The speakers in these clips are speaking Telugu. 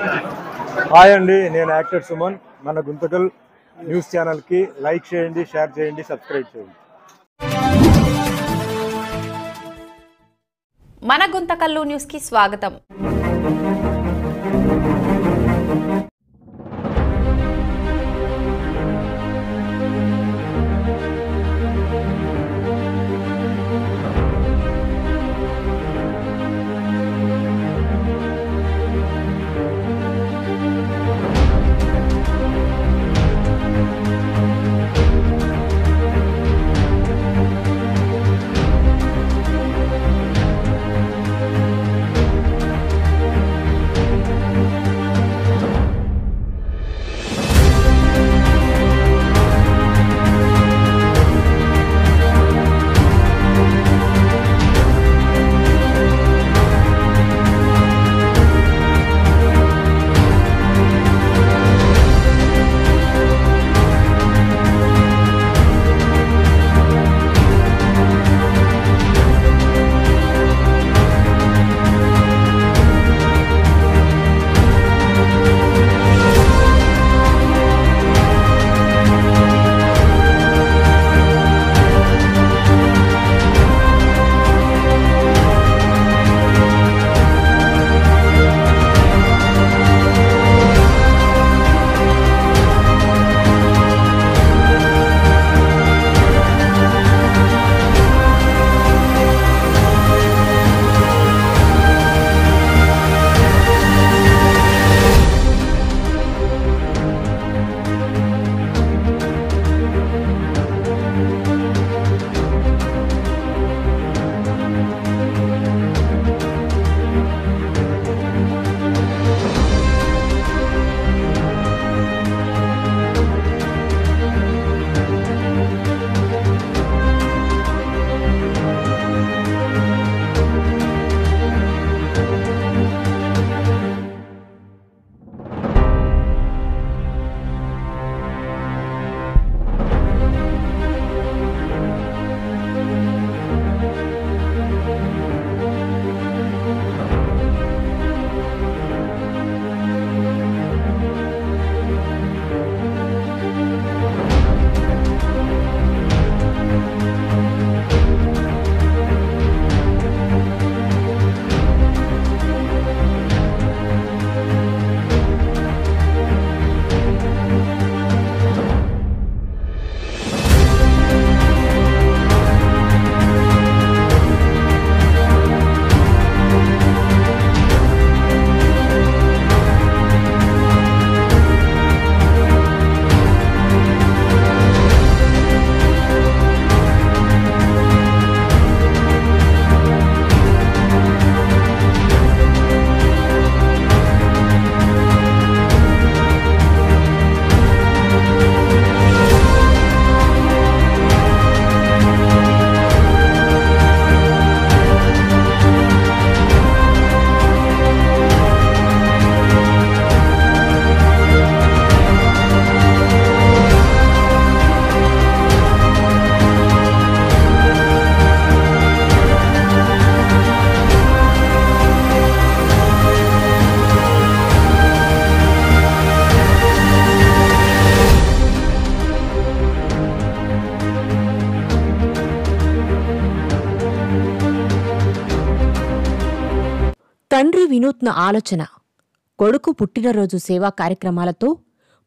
హాయ్ అండి, నేను యాక్టర్ సుమన్. మన గుంతకల్ న్యూస్ ఛానల్కి లైక్ చేయండి, షేర్ చేయండి, సబ్స్క్రైబ్ చేయండి. మన గుంతకల్లు న్యూస్కి స్వాగతం. తండ్రి వినూత్న ఆలోచన. కొడుకు పుట్టినరోజు సేవా కార్యక్రమాలతో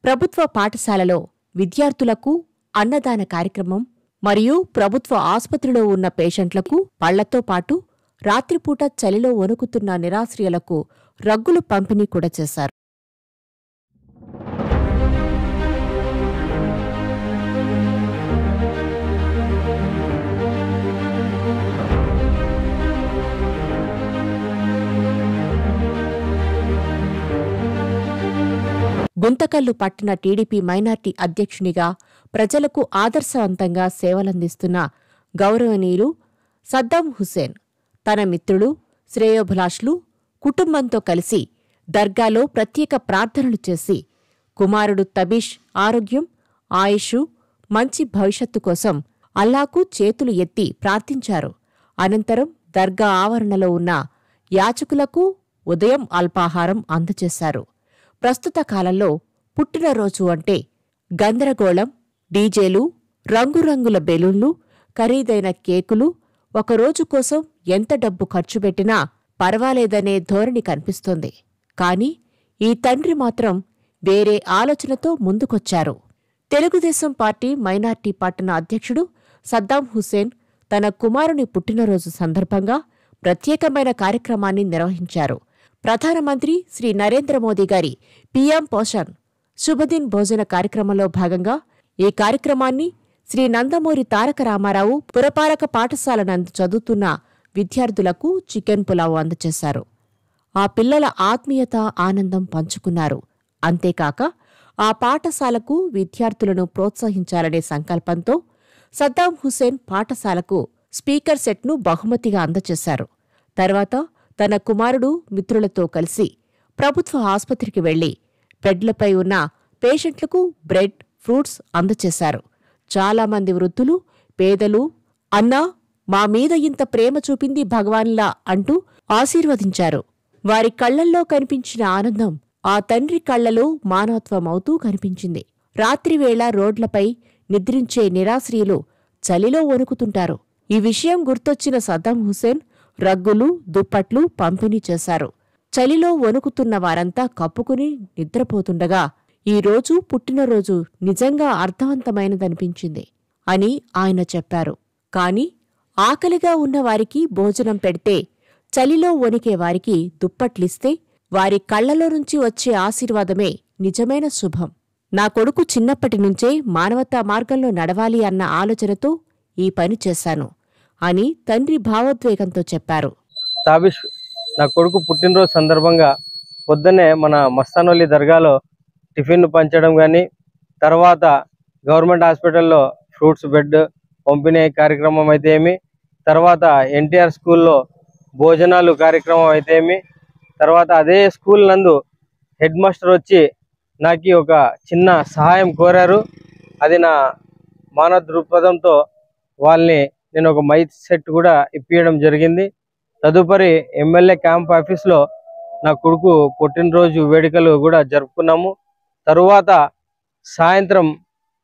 ప్రభుత్వ పాఠశాలలో విద్యార్థులకు అన్నదాన కార్యక్రమం మరియు ప్రభుత్వ ఆసుపత్రిలో ఉన్న పేషెంట్లకు పళ్లతో పాటు రాత్రిపూట చలిలో వణుకుతున్న నిరాశ్రయులకు రగ్గులు పంపిణీ కూడా చేశారు. గుంతకల్లు పట్టణ టీడీపీ మైనార్టీ అధ్యక్షునిగా ప్రజలకు ఆదర్శవంతంగా సేవలందిస్తున్న గౌరవనీయులు సద్దాం హుస్సేన్ తన మిత్రులు, శ్రేయోభిలాషులు, కుటుంబంతో కలిసి దర్గాలో ప్రత్యేక ప్రార్థనలు చేసి కుమారుడు తబీష్ ఆరోగ్యం, ఆయుషు, మంచి భవిష్యత్తు కోసం అల్లాకు చేతులు ఎత్తి ప్రార్థించారు. అనంతరం దర్గా ఆవరణలో ఉన్న యాచకులకు ఉదయం అల్పాహారం అందజేశారు. ప్రస్తుత కాలంలో పుట్టినరోజు అంటే గందరగోళం, డీజేలు, రంగురంగుల బెలూన్లు, ఖరీదైన కేకులు, ఒకరోజు కోసం ఎంత డబ్బు ఖర్చు పెట్టినా పర్వాలేదనే ధోరణి కనిపిస్తోంది. కాని ఈ తండ్రి మాత్రం వేరే ఆలోచనతో ముందుకొచ్చారు. తెలుగుదేశం పార్టీ మైనార్టీ పట్టణ అధ్యక్షుడు సద్దాం హుస్సేన్ తన కుమారుని పుట్టినరోజు సందర్భంగా ప్రత్యేకమైన కార్యక్రమాన్ని నిర్వహించారు. ప్రధానమంత్రి శ్రీ నరేంద్ర మోదీ గారి పీఎం పోషణ్ శుభదిన్ భోజన కార్యక్రమంలో భాగంగా ఈ కార్యక్రమాన్ని శ్రీ నందమూరి తారక రామారావు పురపాలక పాఠశాల నందు చదువుతున్న విద్యార్థులకు చికెన్ పులావ్ అందజేశారు. ఆ పిల్లల ఆత్మీయత, ఆనందం పంచుకున్నారు. అంతేకాక ఆ పాఠశాలకు విద్యార్థులను ప్రోత్సహించాలనే సంకల్పంతో సద్దాం హుస్సేన్ పాఠశాలకు స్పీకర్ సెట్ను బహుమతిగా అందజేశారు. తర్వాత తన కుమారుడు మిత్రులతో కలిసి ప్రభుత్వ ఆసుపత్రికి వెళ్లి బెడ్లపై ఉన్న పేషెంట్లకు బ్రెడ్, ఫ్రూట్స్ అందజేశారు. చాలామంది వృద్ధులు, పేదలు అన్నా మా మీద ఇంత ప్రేమ చూపింది భగవాన్లా అంటూ ఆశీర్వదించారు. వారి కళ్లల్లో కనిపించిన ఆనందం ఆ తండ్రి కళ్లలో మానవత్వమవుతూ కనిపించింది. రాత్రివేళ రోడ్లపై నిద్రించే నిరాశ్రయులు చలిలో వణుకుతుంటారు. ఈ విషయం గుర్తొచ్చిన సద్దాం హుస్సేన్ రగ్గులు, దుప్పట్లు పంపిణీ చేశారు. చలిలో వణుకుతున్న వారంతా కప్పుకుని నిద్రపోతుండగా ఈ రోజు పుట్టినరోజు నిజంగా అర్థవంతమైనదనిపించింది అని ఆయన చెప్పారు. కాని ఆకలిగా ఉన్నవారికి భోజనం పెడితే, చలిలో వణికే వారికి దుప్పట్లిస్తే వారి కళ్లలో నుంచి వచ్చే ఆశీర్వాదమే నిజమైన శుభం. నా కొడుకు చిన్నప్పటి నుంచే మానవతా మార్గంలో నడవాలి అన్న ఆలోచనతో ఈ పని చేశాను అని తండ్రి భావోద్వేగంతో చెప్పారు. తాబిష్ నా కొడుకు పుట్టినరోజు సందర్భంగా పొద్దున్నే మన మస్తానోలి దర్గాలో టిఫిన్ పంచడం కానీ, తర్వాత గవర్నమెంట్ హాస్పిటల్లో ఫ్రూట్స్ బెడ్ పంపిణీ కార్యక్రమం అయితే ఏమి, తర్వాత ఎన్టీఆర్ స్కూల్లో భోజనాలు కార్యక్రమం అయితే ఏమి, తర్వాత అదే స్కూల్ నందు హెడ్ మాస్టర్ వచ్చి నాకు ఒక చిన్న సహాయం కోరారు. అది నా మానవ దృక్పథంతో వాళ్ళని నేను ఒక మైక్ సెట్ కూడా ఇప్పించడం జరిగింది. తదుపరి ఎమ్మెల్యే క్యాంప్ ఆఫీస్లో నా కొడుకు పుట్టినరోజు వేడుకలు కూడా జరుపుకున్నాము. తరువాత సాయంత్రం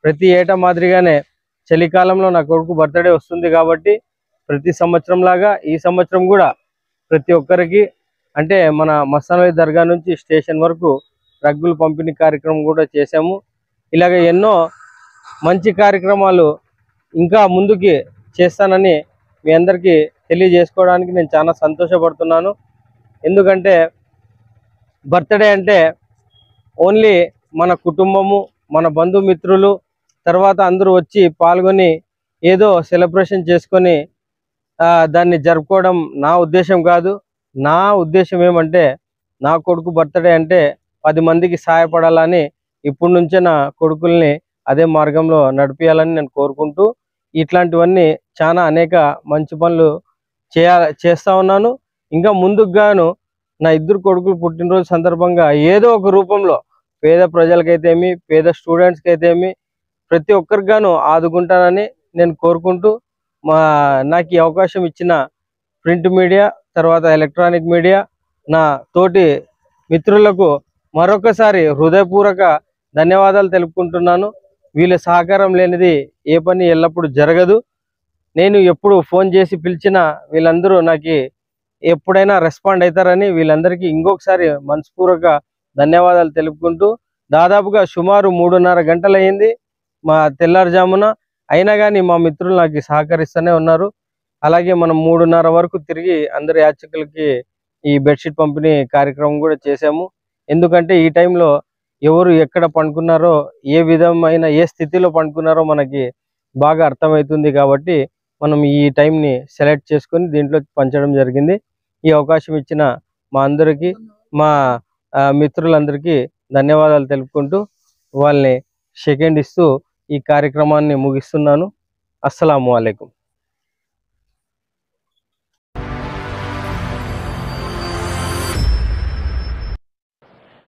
ప్రతి ఏటా మాదిరిగానే చలికాలంలో నా కొడుకు బర్త్డే వస్తుంది కాబట్టి ప్రతి సంవత్సరం లాగా ఈ సంవత్సరం కూడా ప్రతి ఒక్కరికి, అంటే మన మస్తానోలి దర్గా నుంచి స్టేషన్ వరకు రగ్గులు పంపిణీ కార్యక్రమం కూడా చేశాము. ఇలాగ ఎన్నో మంచి కార్యక్రమాలు ఇంకా ముందుకి చేస్తానని మీ అందరికీ తెలియజేసుకోవడానికి నేను చాలా సంతోషపడుతున్నాను. ఎందుకంటే బర్త్డే అంటే ఓన్లీ మన కుటుంబము, మన బంధుమిత్రులు, తర్వాత అందరూ వచ్చి పాల్గొని ఏదో సెలబ్రేషన్ చేసుకొని దాన్ని జరుపుకోవడం నా ఉద్దేశం కాదు. నా ఉద్దేశం ఏమంటే నా కొడుకు బర్త్డే అంటే 10 మందికి సహాయపడాలని ఇప్పటి నుంచే నా కొడుకుల్ని అదే మార్గంలో నడిపించాలని నేను కోరుకుంటూ ఇట్లాంటివన్నీ చాలా అనేక మంచి పనులు చేస్తా ఉన్నాను. ఇంకా ముందుకు గాను నా 2 కొడుకులు పుట్టినరోజు సందర్భంగా ఏదో ఒక రూపంలో పేద ప్రజలకైతేమి, పేద స్టూడెంట్స్కి అయితేమి ప్రతి ఒక్కరికి గాను ఆదుకుంటానని నేను కోరుకుంటూ నాకు ఈ అవకాశం ఇచ్చిన ప్రింట్ మీడియా, తర్వాత ఎలక్ట్రానిక్ మీడియా, నా తోటి మిత్రులకు మరొకసారి హృదయపూర్వక ధన్యవాదాలు తెలుపుకుంటున్నాను. వీళ్ళ సహకారం లేనిది ఏ పని ఎల్లప్పుడూ జరగదు. నేను ఎప్పుడు ఫోన్ చేసి పిలిచినా వీళ్ళందరూ నాకు ఎప్పుడైనా రెస్పాండ్ అవుతారని వీళ్ళందరికీ ఇంకొకసారి మనస్పూర్వక ధన్యవాదాలు తెలుపుకుంటూ, దాదాపుగా సుమారు 3:30 గంటలయ్యింది మా తెల్లారుజామున, అయినా కానీ మా మిత్రులు నాకు సహకరిస్తూనే ఉన్నారు. అలాగే మనం 3:30 వరకు తిరిగి అందరి యాచకులకి ఈ బెడ్షీట్ పంపిణీ కార్యక్రమం కూడా చేశాము. ఎందుకంటే ఈ టైంలో ఎవరు ఎక్కడ పండుకున్నారో, ఏ విధమైన ఏ స్థితిలో పండుకున్నారో మనకి బాగా అర్థమవుతుంది. కాబట్టి మనం ఈ టైంని సెలెక్ట్ చేసుకొని దీంట్లో పంచడం జరిగింది. ఈ అవకాశం ఇచ్చిన మా అందరికీ, మా మిత్రులందరికీ ధన్యవాదాలు తెలుపుకుంటూ వాళ్ళని సెకండ్ ఇస్తూ ఈ కార్యక్రమాన్ని ముగిస్తున్నాను. అస్సలాము అలైకుం.